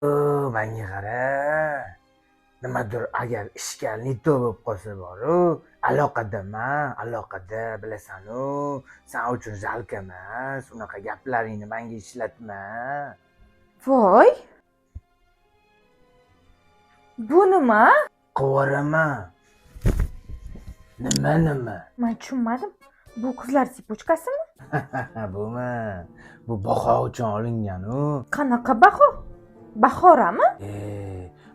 Menga qara. Nimadir agar ishga neto bo'lib qolsa boru, aloqadaman, aloqada bilasan-u, sen uchun zalk emas, unaqa gaplaringni menga ishlatma. Voy, bu nima? Qo'varaman. Nima? Men tushunmadim. Bu qizlar sipochkasimi? Bumi, bu baho uchun olingan-u. Qanaqa baho? Bahorami?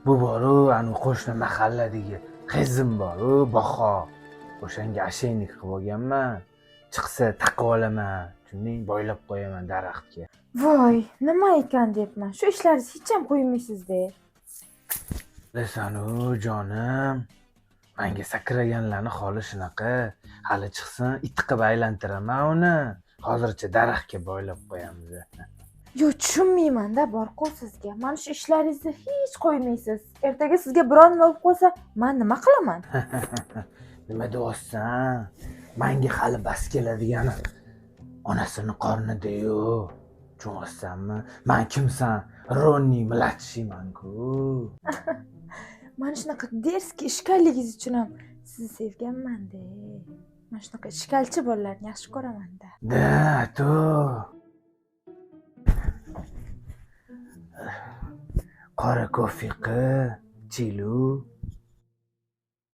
Bu boru anu qo'shni mahalladagi qizim boru baho. O'shanga ashaynik qilib olganman. Chiqsa taqib olaman, tushunding, boylab qo'yaman daraxtga. Voy, nima ekan debman. Shu ishlaringizni hech ham qo'ymaysiz-da. Bilasan-u jonim, menga sakraganlarni holi shunaqa. Hali chiqsin, it qilib aylantiraman uni. Hozircha daraxtga boylab qo'yamiz. Yo, tushunmayman-da Borqul sizga. Mana shu ishlaringizni hech qo'ymaysiz. Ertaga sizga biron nima bo'lib qolsa, men nima qilaman? Nima deyapsan? Menga hali bas keladigani onasini qornida-yu. Tushunayapsanmi? Men kimsan? Ronni mladshiman-ku. Mana shunaqa derski ishkalligingiz uchun ham sizni sevganman-da. Men shunaqa ishkalchi bolalarni yaxshi ko'raman-da. Da, to. Qora kofe chilu.